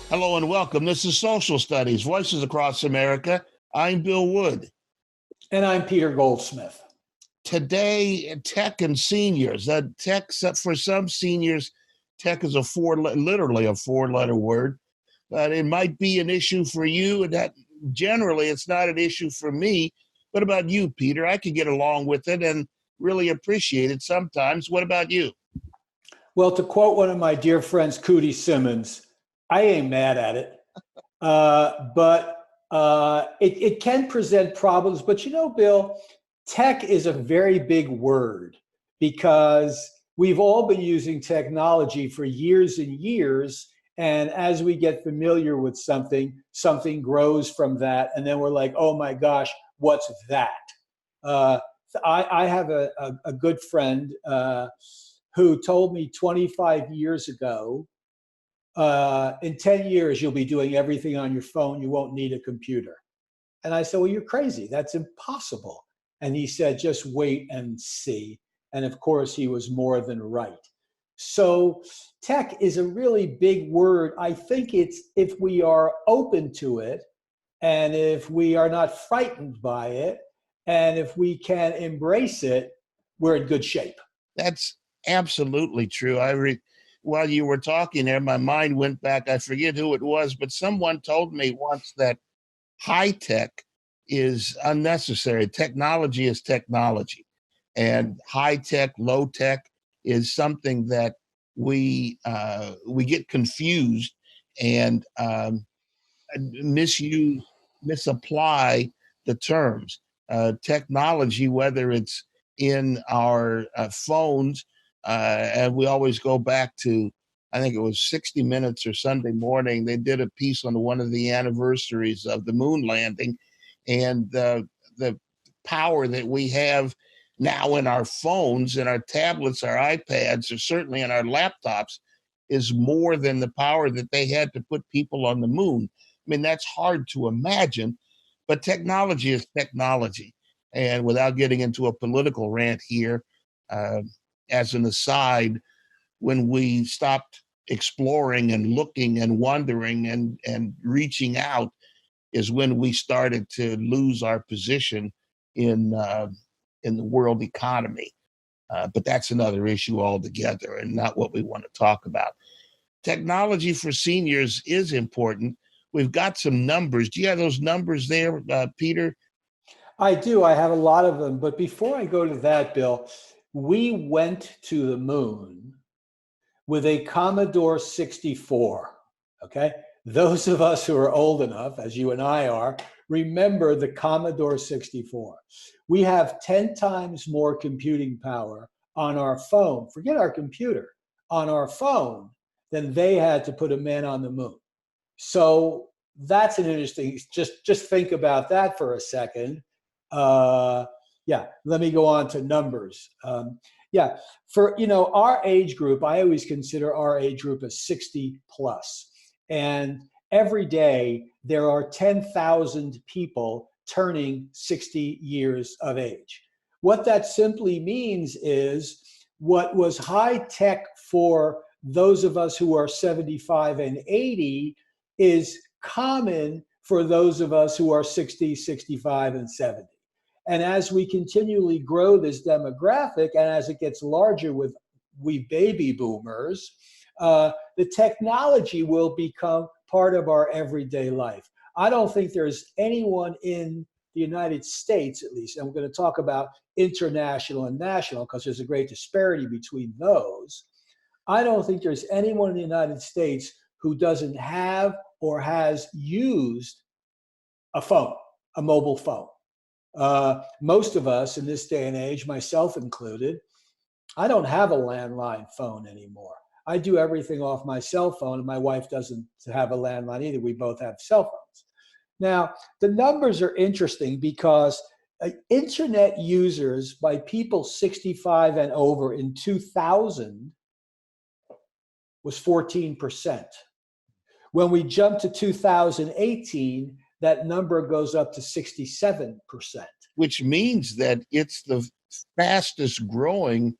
Hello and welcome. This is Social Studies, Voices Across America. I'm Bill Wood. And I'm Peter Goldsmith. Today, tech and seniors. Tech, for some seniors, tech is literally a four-letter word. But it might be an issue for you, and that generally it's not an issue for me. What about you, Peter? I could get along with it and really appreciate it sometimes. What about you? Well, to quote one of my dear friends, Cootie Simmons, I ain't mad at it, but it can present problems. But you know, Bill, tech is a very big word because we've all been using technology for years and years. And as we get familiar with something grows from that. And then we're like, oh my gosh, what's that? I have a good friend who told me 25 years ago, in 10 years, you'll be doing everything on your phone. You won't need a computer. And I said, well, you're crazy. That's impossible. And he said, just wait and see. And of course, he was more than right. So tech is a really big word. I think it's if we are open to it and if we are not frightened by it and if we can embrace it, we're in good shape. That's absolutely true. While you were talking there, my mind went back. I forget who it was, but someone told me once that high tech is unnecessary. Technology is technology. And high tech, low tech is something that we get confused and misapply the terms. Technology, whether it's in our phones, and we always go back to, I think it was 60 Minutes or Sunday Morning. They did a piece on one of the anniversaries of the moon landing, and the power that we have now in our phones and our tablets, our iPads, or certainly in our laptops, is more than the power that they had to put people on the moon. I mean, that's hard to imagine, but technology is technology. And without getting into a political rant here, as an aside, when we stopped exploring and looking and wondering and reaching out is when we started to lose our position in the world economy. But that's another issue altogether and not what we want to talk about. Technology for seniors is important. We've got some numbers. Do you have those numbers there, Peter? I do. I have a lot of them. But before I go to that, Bill, we went to the moon with a Commodore 64, okay? Those of us who are old enough, as you and I are, remember the Commodore 64. We have 10 times more computing power on our phone, forget our computer, on our phone than they had to put a man on the moon. So that's an interesting, just think about that for a second. Let me go on to numbers. For our age group, I always consider our age group as 60 plus. And every day there are 10,000 people turning 60 years of age. What that simply means is what was high tech for those of us who are 75 and 80 is common for those of us who are 60, 65, and 70. And as we continually grow this demographic, and as it gets larger with we baby boomers, the technology will become part of our everyday life. I don't think there's anyone in the United States, at least, and we're going to talk about international and national because there's a great disparity between those. I don't think there's anyone in the United States who doesn't have or has used a phone, a mobile phone. Most of us in this day and age, myself included, I don't have a landline phone anymore. I do everything off my cell phone, and my wife doesn't have a landline either. We both have cell phones. Now, the numbers are interesting because internet users by people 65 and over in 2000 was 14%. When we jump to 2018, that number goes up to 67%. Which means that it's the fastest growing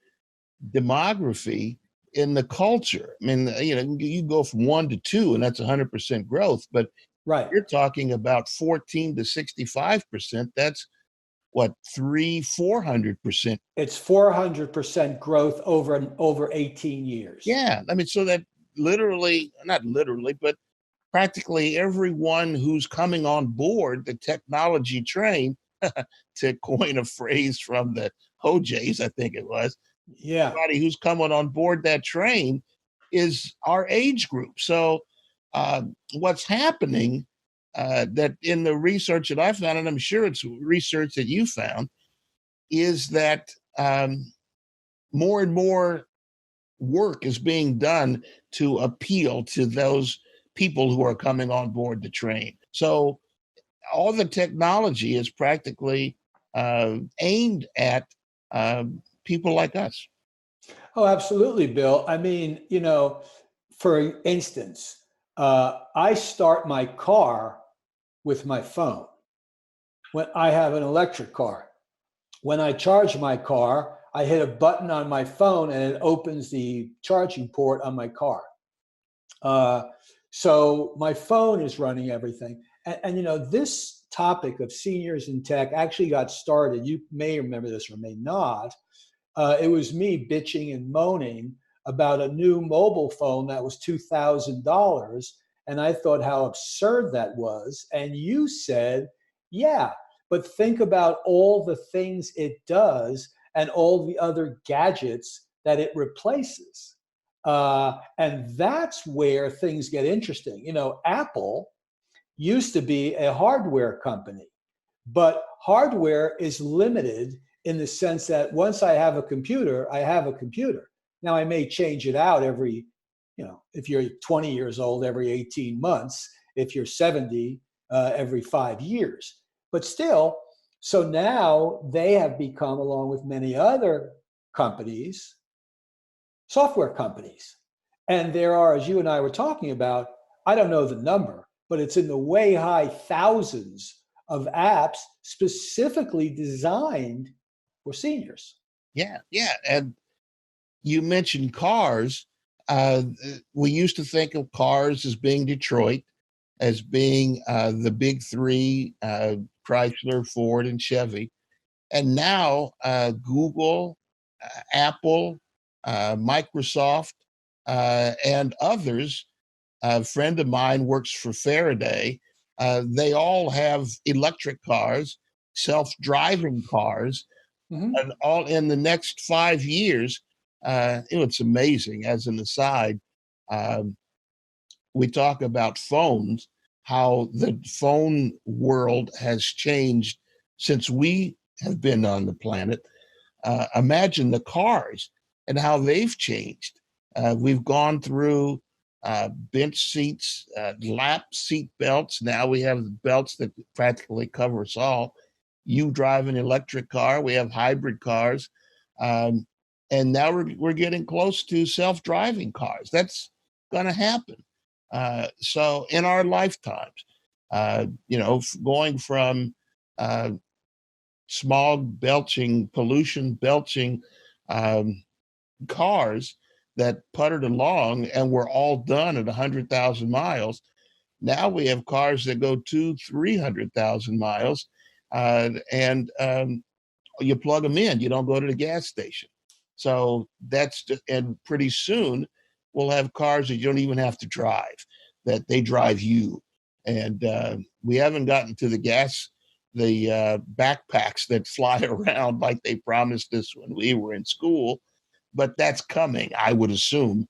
demography in the culture. I mean, you go from 1 to 2, and that's 100% growth. But Right. you're talking about 14 to 65%. That's what, 400%. It's 400% growth over 18 years. Yeah. I mean, so that literally, not literally, but practically everyone who's coming on board the technology train, to coin a phrase from the OJs, I think it was, Yeah. everybody who's coming on board that train is our age group. So what's happening, that in the research that I found, and I'm sure it's research that you found, is that more and more work is being done to appeal to those people who are coming on board the train. So all the technology is practically aimed at people like us. Oh, absolutely, Bill. I mean, for instance, I start my car with my phone when I have an electric car. When I charge my car, I hit a button on my phone and it opens the charging port on my car. So my phone is running everything. And this topic of seniors in tech actually got started. You may remember this or may not. It was me bitching and moaning about a new mobile phone that was $2,000. And I thought how absurd that was. And you said, yeah, but think about all the things it does and all the other gadgets that it replaces. And that's where things get interesting. Apple used to be a hardware company, but hardware is limited in the sense that once I have a computer, I have a computer. Now I may change it out every, if you're 20 years old, every 18 months, if you're 70, every 5 years. But still, so now they have become, along with many other companies, software companies. And there are, as you and I were talking about, I don't know the number, but it's in the way high thousands of apps specifically designed for seniors. Yeah, yeah. And you mentioned cars. We used to think of cars as being Detroit, as being the big three, Chrysler, Ford, and Chevy. And now Google, Apple, Microsoft, and others. A friend of mine works for Faraday. They all have electric cars, self-driving cars, Mhm. and all in the next 5 years. It's amazing. As an aside, um, we talk about phones, how the phone world has changed since we have been on the planet. Imagine the cars and how they've changed. We've gone through bench seats, lap seat belts. Now we have belts that practically cover us all. You drive an electric car. We have hybrid cars. Um, and now we're getting close to self-driving cars. That's going to happen. So in our lifetimes, going from uh, smog belching, pollution belching um, cars that puttered along and were all done at 100,000 miles. Now we have cars that go 300,000 miles, and you plug them in. You don't go to the gas station. So and pretty soon we'll have cars that you don't even have to drive, that they drive you. And we haven't gotten to the backpacks that fly around like they promised us when we were in school, but that's coming, I would assume.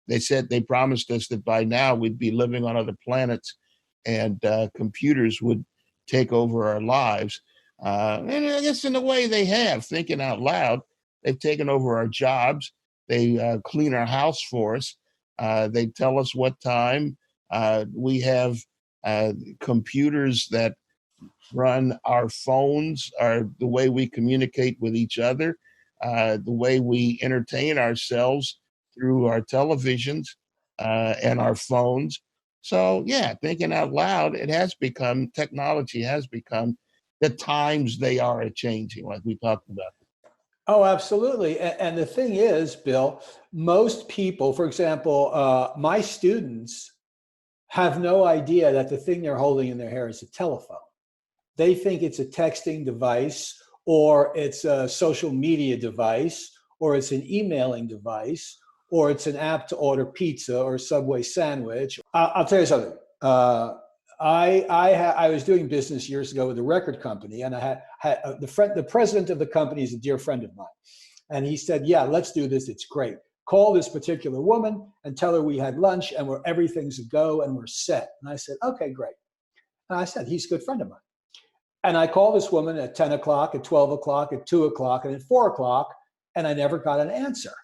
They said they promised us that by now we'd be living on other planets, and computers would take over our lives. And I guess in a way they have, thinking out loud. They've taken over our jobs. They clean our house for us. They tell us what time. We have computers that run our phones, are the way we communicate with each other, the way we entertain ourselves through our televisions and our phones. So, yeah, thinking out loud, technology has become, the times they are changing, like we talked about. Oh, absolutely. And the thing is, Bill, most people, for example, my students have no idea that the thing they're holding in their hair is a telephone. They think it's a texting device, or it's a social media device, or it's an emailing device, or it's an app to order pizza or Subway sandwich. I'll tell you something. I was doing business years ago with a record company, and I had the president of the company is a dear friend of mine, and he said, "Yeah, let's do this. It's great. Call this particular woman and tell her we had lunch and everything's a go and we're set." And I said, "Okay, great." And I said, "He's a good friend of mine." And I called this woman at 10 o'clock, at 12 o'clock, at 2 o'clock, and at 4 o'clock, and I never got an answer.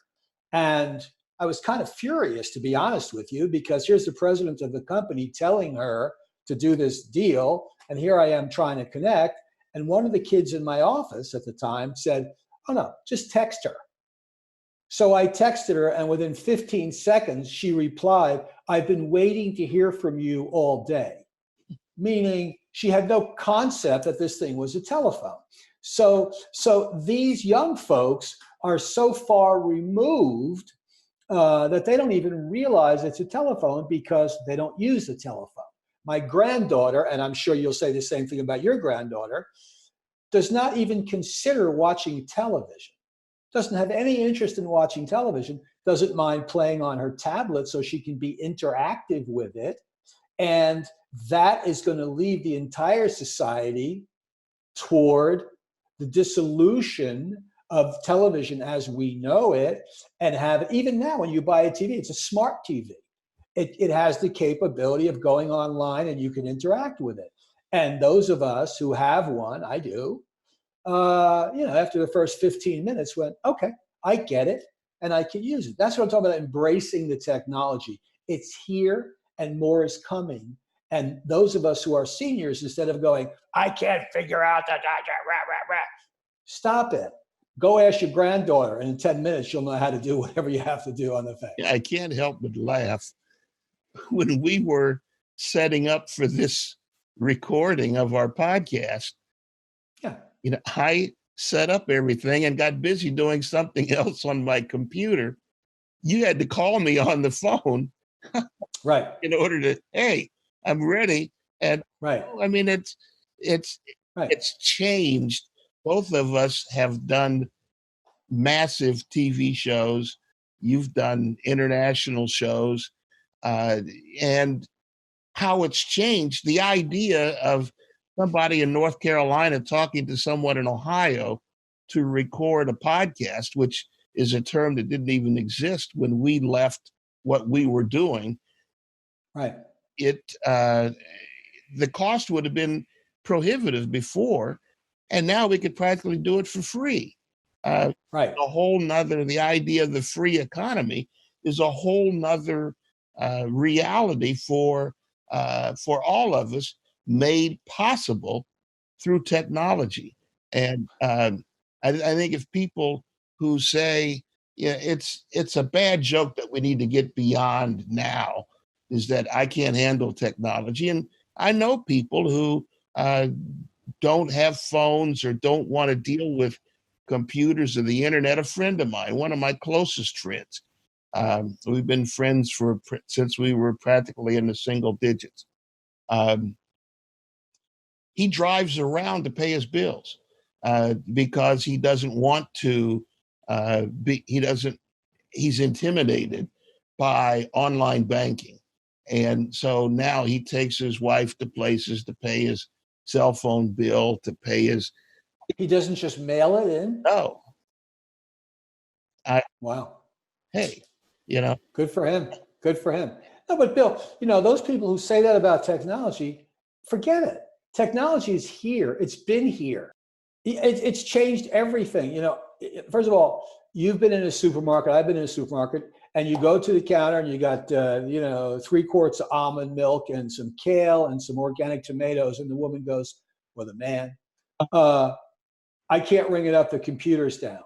And I was kind of furious, to be honest with you, because here's the president of the company telling her to do this deal, and here I am trying to connect. And one of the kids in my office at the time said, "Oh no, just text her." So I texted her, and within 15 seconds, she replied, "I've been waiting to hear from you all day," meaning she had no concept that this thing was a telephone. So these young folks are so far removed that they don't even realize it's a telephone because they don't use the telephone. My granddaughter, and I'm sure you'll say the same thing about your granddaughter, does not even consider watching television, doesn't have any interest in watching television, doesn't mind playing on her tablet so she can be interactive with it. And that is going to lead the entire society toward the dissolution of television as we know it, and have, even now when you buy a TV, it's a smart TV. It has the capability of going online and you can interact with it. And those of us who have one, I do, after the first 15 minutes went, okay, I get it and I can use it. That's what I'm talking about, embracing the technology. It's here and more is coming. And those of us who are seniors, instead of going, "I can't figure out that, stop it. Go ask your granddaughter, and in 10 minutes, you'll know how to do whatever you have to do on the thing. I can't help but laugh. When we were setting up for this recording of our podcast, Yeah. I set up everything and got busy doing something else on my computer. You had to call me on the phone, right, in order to, hey, I'm ready. And right, I mean, it's right. It's changed. Both of us have done massive TV shows. You've done international shows, and how it's changed. The idea of somebody in North Carolina talking to someone in Ohio to record a podcast, which is a term that didn't even exist when we left what we were doing. Right. The cost would have been prohibitive before, and now we could practically do it for free. Right. The idea of the free economy is a whole nother reality for all of us, made possible through technology. And I think if people who say, yeah, it's a bad joke that we need to get beyond now, is that I can't handle technology. And I know people who don't have phones or don't want to deal with computers or the internet. A friend of mine, one of my closest friends, we've been friends since we were practically in the single digits. He drives around to pay his bills because he doesn't want to he's intimidated by online banking. And so now he takes his wife to places to pay his cell phone bill, to pay his. He doesn't just mail it in? No. Wow. Hey, Good for him. Good for him. No, but Bill, those people who say that about technology, forget it. Technology is here. It's been here. It's changed everything. First of all, you've been in a supermarket. I've been in a supermarket, and you go to the counter and you got, 3 quarts of almond milk and some kale and some organic tomatoes. And the woman goes, "Well, the man, I can't ring it up. The computer's down."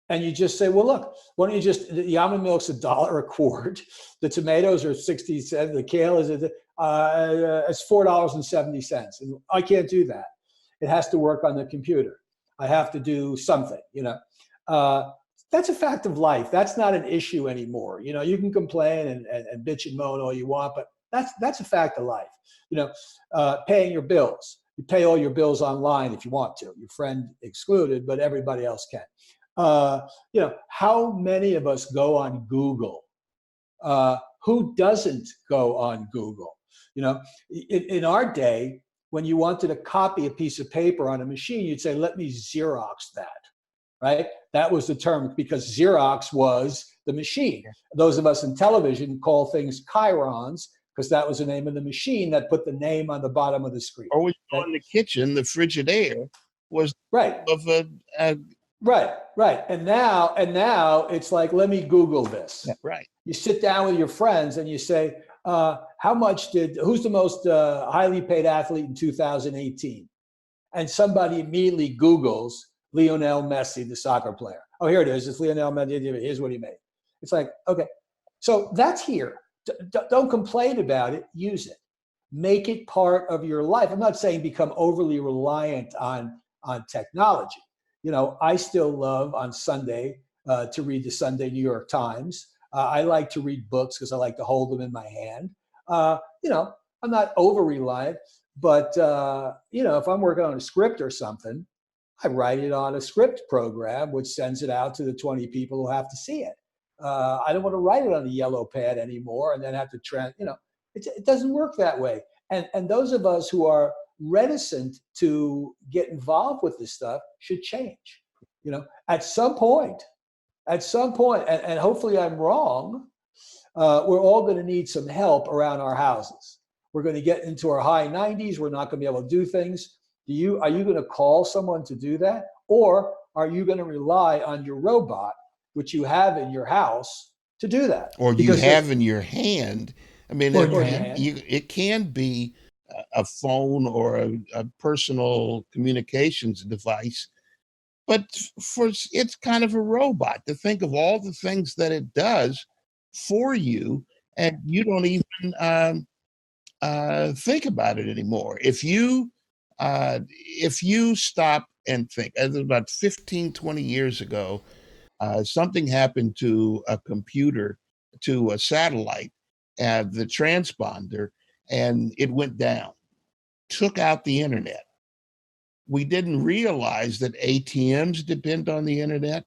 And you just say, "Well, look, why don't you the almond milk's $1 a quart. The tomatoes are 60 cents. The kale is, it's $4.70. And I can't do that. It has to work on the computer. I have to do something, That's a fact of life. That's not an issue anymore. You know, you can complain and bitch and moan all you want, but that's a fact of life. You know, paying your bills. You pay all your bills online if you want to. Your friend excluded, but everybody else can. You know, how many of us go on Google? Who doesn't go on Google? You know, in our day, when you wanted to copy a piece of paper on a machine, you'd say, "Let me Xerox that." Right? That was the term, because Xerox was the machine. Those of us in television call things chyrons because that was the name of the machine that put the name on the bottom of the screen. Or when you go Okay? in the kitchen, the Frigidaire was Right. of a Right. And now it's like, let me Google this. right. You sit down with your friends and you say, who's the most highly paid athlete in 2018? And somebody immediately Googles Lionel Messi, the soccer player. Oh, here it is. It's Lionel Messi. Here's what he made. It's like, okay, so that's here. Don't complain about it. Use it. Make it part of your life. I'm not saying become overly reliant on technology. You know, I still love on Sunday to read the Sunday New York Times. I like to read books because I like to hold them in my hand. You know, I'm not over reliant, but you know, if I'm working on a script or something, I write it on a script program, which sends it out to the 20 people who have to see it. I don't want to write it on a yellow pad anymore and then have to you know, it doesn't work that way. And those of us who are reticent to get involved with this stuff should change. You know, at some point, and hopefully I'm wrong, we're all going to need some help around our houses. We're going to get into our high 90s. We're not going to be able to do things. Are you going to call someone to do that? Or are you going to rely on your robot, which you have in your house, to do that? Or you have in your hand. I mean, or in your hand. it can be a phone or a personal communications device, but it's kind of a robot. To think of all the things that it does for you, and you don't even think about it anymore. If you stop and think, as about 15, 20 years ago, something happened to a computer, to a satellite, the transponder, and it went down, took out the internet. We didn't realize that ATMs depend on the internet,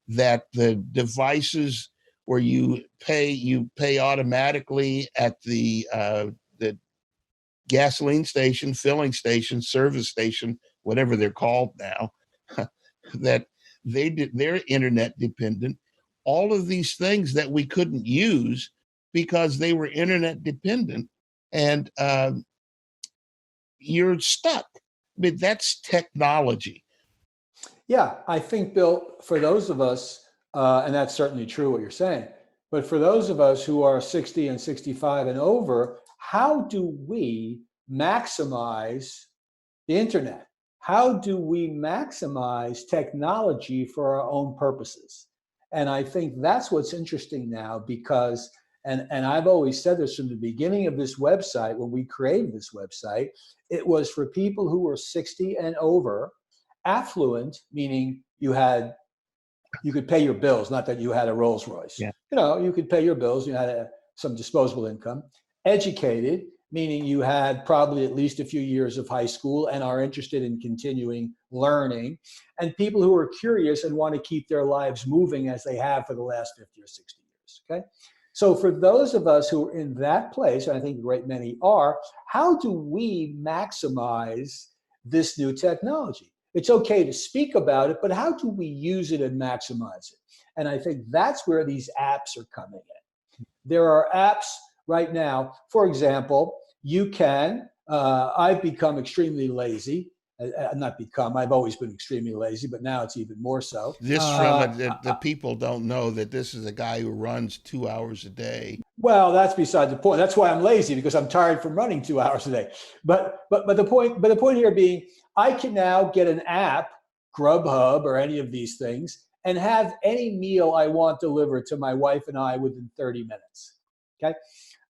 that the devices where you pay automatically at the gasoline station, filling station, service station, whatever they're called now, that they're internet dependent. All of these things that we couldn't use because they were internet dependent, and you're stuck. But that's technology. Yeah, I think, Bill, for those of us, and that's certainly true what you're saying, but for those of us who are 60 and 65 and over, how do we maximize the internet? How do we maximize technology for our own purposes? And I think that's what's interesting now, because, and I've always said this from the beginning of this website, when we created this website, it was for people who were 60 and over, affluent, meaning you could pay your bills, not that you had a Rolls Royce. Yeah. You know, you could pay your bills, you had some disposable income. Educated, meaning you had probably at least a few years of high school and are interested in continuing learning. And people who are curious and want to keep their lives moving as they have for the last 50 or 60 years, okay? So for those of us who are in that place, and I think a great many are, how do we maximize this new technology? It's okay to speak about it, but how do we use it and maximize it? And I think that's where these apps are coming in. There are apps right now, for example, you can, I've become extremely lazy. I've always been extremely lazy, but now it's even more so. This from the people don't know that this is a guy who runs 2 hours a day. Well, that's beside the point. That's why I'm lazy, because I'm tired from running 2 hours a day. But the point here being, I can now get an app, Grubhub or any of these things, and have any meal I want delivered to my wife and I within 30 minutes. Okay,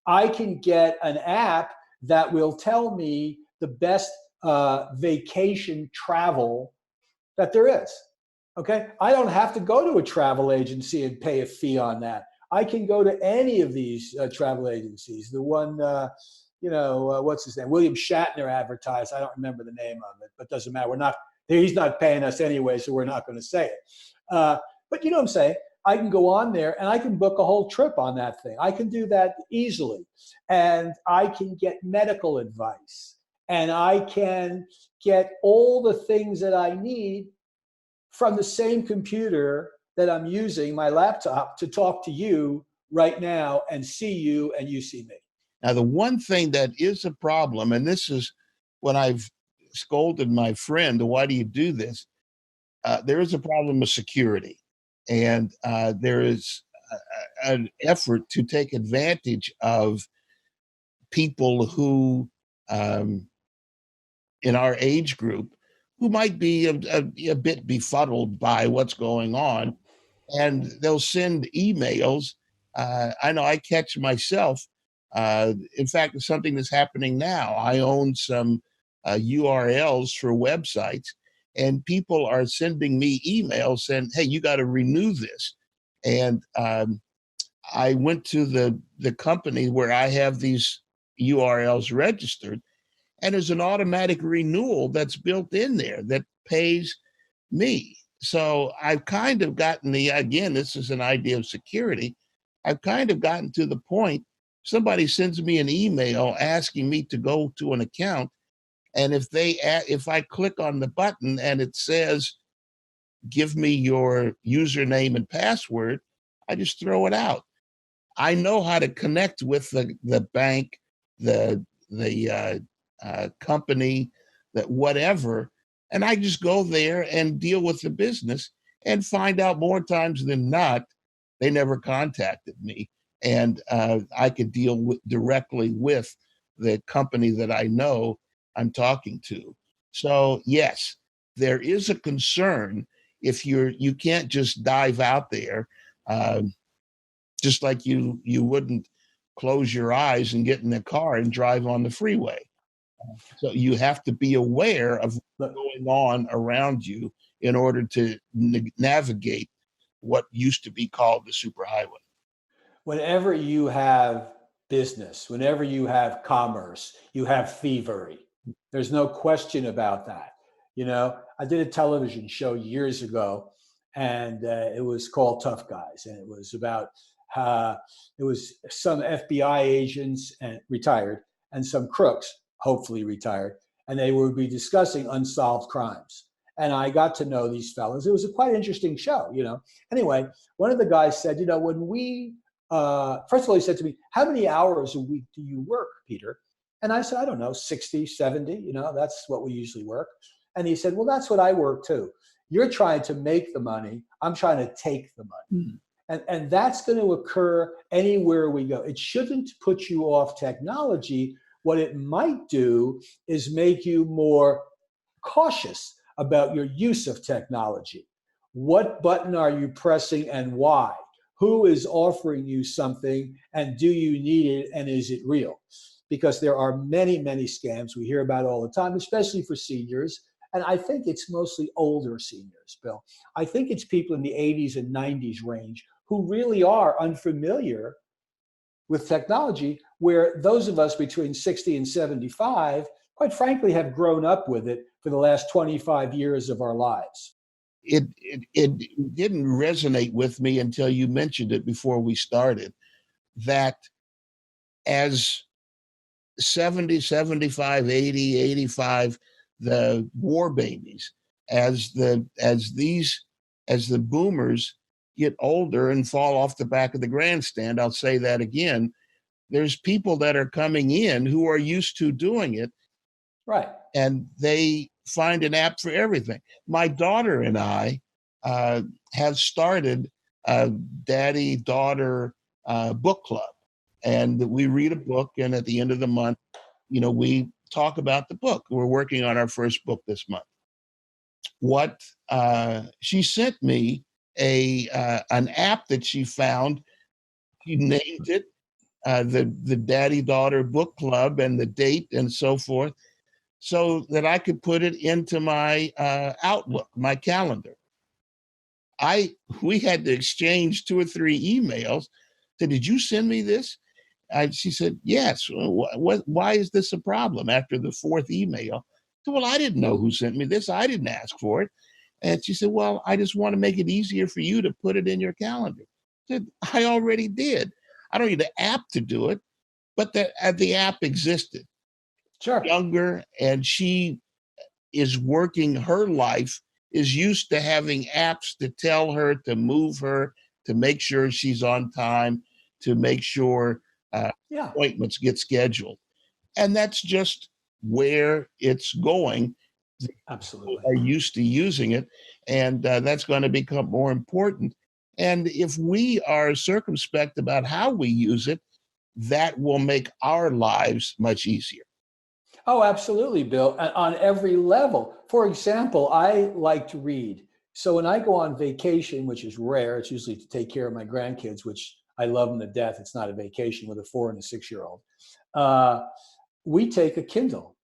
I can get an app that will tell me the best vacation travel that there is. Okay. I don't have to go to a travel agency and pay a fee on that. I can go to any of these travel agencies. The one, what's his name? William Shatner advertised. I don't remember the name of it, but doesn't matter. He's not paying us anyway, so we're not going to say it. But you know what I'm saying? I can go on there and I can book a whole trip on that thing. I can do that easily. And I can get medical advice. And I can get all the things that I need from the same computer that I'm using, my laptop, to talk to you right now and see you and you see me. Now, the one thing that is a problem, and this is when I've scolded my friend, why do you do this? There is a problem with security. And there is an effort to take advantage of people who, in our age group, who might be a bit befuddled by what's going on, and they'll send emails. I know I catch myself. In fact, it's something that's happening now. I own some URLs for websites, and people are sending me emails saying, "Hey, you got to renew this." And I went to the company where I have these URLs registered, and there's an automatic renewal that's built in there that pays me. So I've kind of gotten again, this is an idea of security. I've kind of gotten to the point, somebody sends me an email asking me to go to an account. And if I click on the button and it says, give me your username and password, I just throw it out. I know how to connect with the bank, the company, that whatever, and I just go there and deal with the business and find out more times than not, they never contacted me. And I could deal directly with the company that I know I'm talking to. So yes, there is a concern if you can't just dive out there, just like you wouldn't close your eyes and get in the car and drive on the freeway. So you have to be aware of what's going on around you in order to navigate what used to be called the superhighway. Whenever you have business, whenever you have commerce, you have thievery. There's no question about that. I did a television show years ago, and it was called Tough Guys, and it was about it was some FBI agents and retired, and some crooks, hopefully retired, and they would be discussing unsolved crimes. And I got to know these fellows. It was a quite interesting show. Anyway, one of the guys said, when we first of all, he said to me, how many hours a week do you work, Peter? And I said, I don't know, 60, 70, that's what we usually work. And he said, well, that's what I work too. You're trying to make the money. I'm trying to take the money. And that's going to occur anywhere we go. It shouldn't put you off technology. What it might do is make you more cautious about your use of technology. What button are you pressing and why? Who is offering you something, and do you need it, and is it real? Because there are many, many scams we hear about all the time, especially for seniors. And I think it's mostly older seniors, Bill. I think it's people in the 80s and 90s range who really are unfamiliar with technology, where those of us between 60 and 75, quite frankly, have grown up with it for the last 25 years of our lives. It didn't resonate with me until you mentioned it before we started, that as 70, 75, 80, 85, the war babies, as the boomers get older and fall off the back of the grandstand, I'll say that again, there's people that are coming in who are used to doing it. Right. And they find an app for everything. My daughter and I have started a daddy-daughter book club. And we read a book, and at the end of the month, we talk about the book. We're working on our first book this month. What she sent me an app that she found. She named it the Daddy-Daughter Book Club and the date and so forth, so that I could put it into my Outlook, my calendar. we had to exchange 2 or 3 emails. Said, "Did you send me this?" She said, "Yes." Why is this a problem after the 4th email? I said, "Well, I didn't know who sent me this. I didn't ask for it." And she said, "Well, I just want to make it easier for you to put it in your calendar." I said, "I already did. I don't need the app to do it." But the app existed. Sure. Younger, and she is working her life, is used to having apps to tell her, to move her, to make sure she's on time, to make sure Yeah, appointments get scheduled. And that's just where it's going. People absolutely. are used to using it, and that's going to become more important. And if we are circumspect about how we use it, that will make our lives much easier. Oh, absolutely, Bill. On every level. For example, I like to read. So when I go on vacation, which is rare, it's usually to take care of my grandkids, which I love them to death. It's not a vacation with a 4 and a 6-year-old. Uh, we take a Kindle.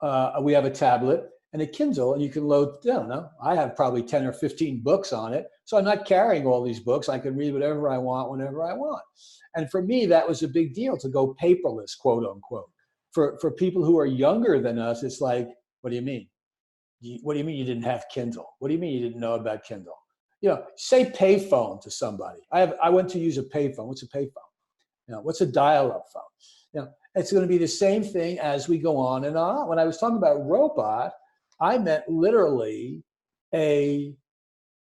We have a tablet and a Kindle, and you can load, I don't know, I have probably 10 or 15 books on it. So I'm not carrying all these books. I can read whatever I want, whenever I want. And for me, that was a big deal to go paperless, quote unquote. For people who are younger than us, it's like, what do you mean? What do you mean you didn't have Kindle? What do you mean you didn't know about Kindle? Say payphone to somebody. I went to use a payphone. What's a payphone? What's a dial-up phone? It's going to be the same thing as we go on and on. When I was talking about robot, I meant literally a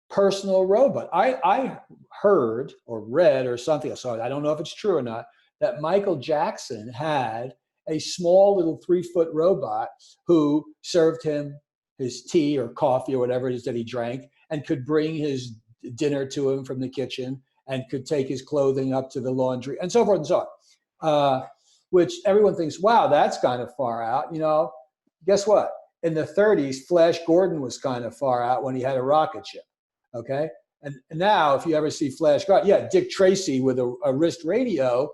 personal robot. I heard or read or something, so I don't know if it's true or not, that Michael Jackson had a small little 3-foot robot who served him his tea or coffee or whatever it is that he drank, and could bring his dinner to him from the kitchen, and could take his clothing up to the laundry, and so forth and so on. Which everyone thinks, wow, that's kind of far out. Guess what? In the 30s, Flash Gordon was kind of far out when he had a rocket ship. Okay. And now, if you ever see Flash Gordon, yeah, Dick Tracy with a wrist radio.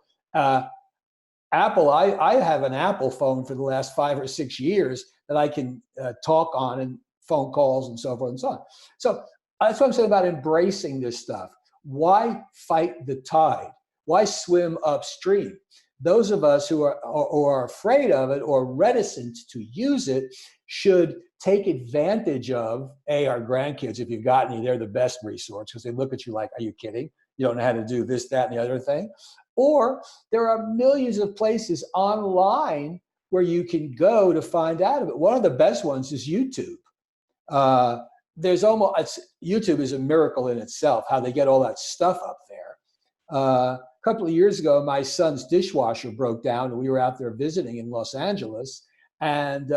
Apple, I have an Apple phone for the last 5 or 6 years that I can talk on, and phone calls and so forth and so on. So that's what I'm saying about embracing this stuff. Why fight the tide? Why swim upstream? Those of us who are afraid of it or reticent to use it should take advantage of our grandkids. If you've got any, they're the best resource, because they look at you like, are you kidding? You don't know how to do this, that, and the other thing. Or there are millions of places online where you can go to find out of it. One of the best ones is YouTube. YouTube is a miracle in itself, how they get all that stuff up there. A couple of years ago, my son's dishwasher broke down, and we were out there visiting in Los Angeles. And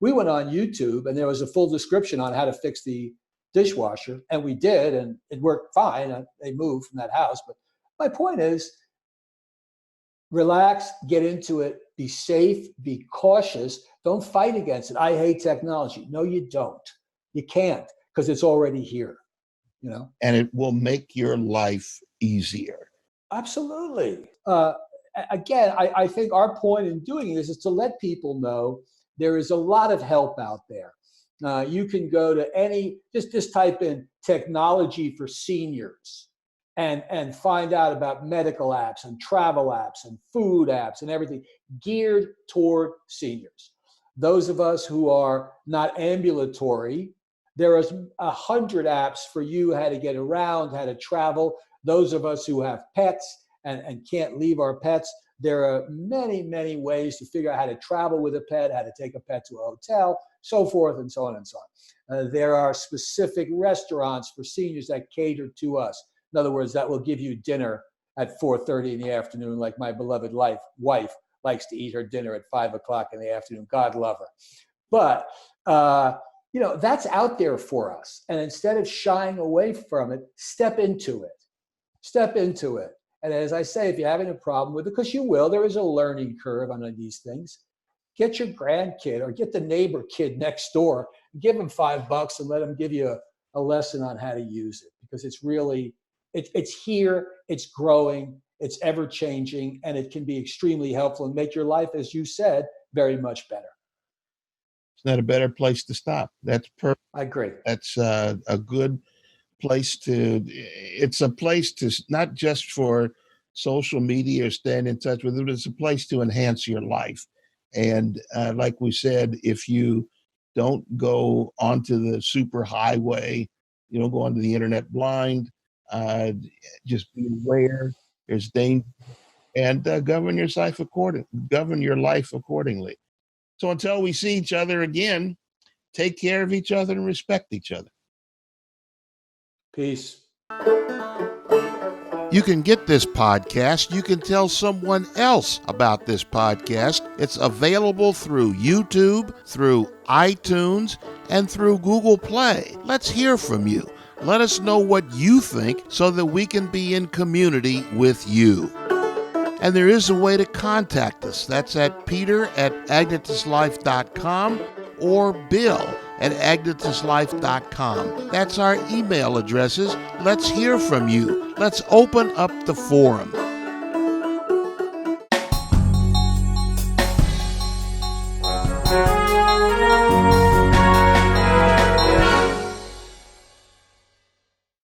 we went on YouTube, and there was a full description on how to fix the dishwasher. And we did, and it worked fine. They moved from that house. But my point is, relax, get into it, be safe, be cautious. Don't fight against it. I hate technology. No, you don't. You can't, because it's already here. And it will make your life easier. Absolutely. Again, I think our point in doing this is to let people know there is a lot of help out there. You can go to just type in technology for seniors and find out about medical apps and travel apps and food apps and everything geared toward seniors. Those of us who are not ambulatory, there are 100 apps for you, how to get around, how to travel. Those of us who have pets and can't leave our pets, there are many, many ways to figure out how to travel with a pet, how to take a pet to a hotel, so forth and so on and so on. There are specific restaurants for seniors that cater to us. In other words, that will give you dinner at 4:30 in the afternoon, like my beloved wife likes to eat her dinner at 5 o'clock in the afternoon. God love her. But, that's out there for us. And instead of shying away from it, step into it. Step into it. And as I say, if you're having a problem with it, because you will, there is a learning curve on these things, get your grandkid or get the neighbor kid next door, give them $5 and let them give you a lesson on how to use it. Because it's really, it's here, it's growing, it's ever changing, and it can be extremely helpful and make your life, as you said, very much better. It's not a better place to stop. That's perfect. I agree. That's a good it's a place to not just for social media or staying in touch with it, but it's a place to enhance your life. And like we said, if you don't go onto the super highway, you don't go onto the internet blind, just be aware there's danger, and govern your life accordingly. So until we see each other again, take care of each other and respect each other. Peace. You can get this podcast. You can tell someone else about this podcast. It's available through YouTube, through iTunes, and through Google Play. Let's hear from you. Let us know what you think so that we can be in community with you. And there is a way to contact us. That's at peter@agnetuslife.com or bill@agnetuslife.com. That's our email addresses. Let's hear from you. Let's open up the forum.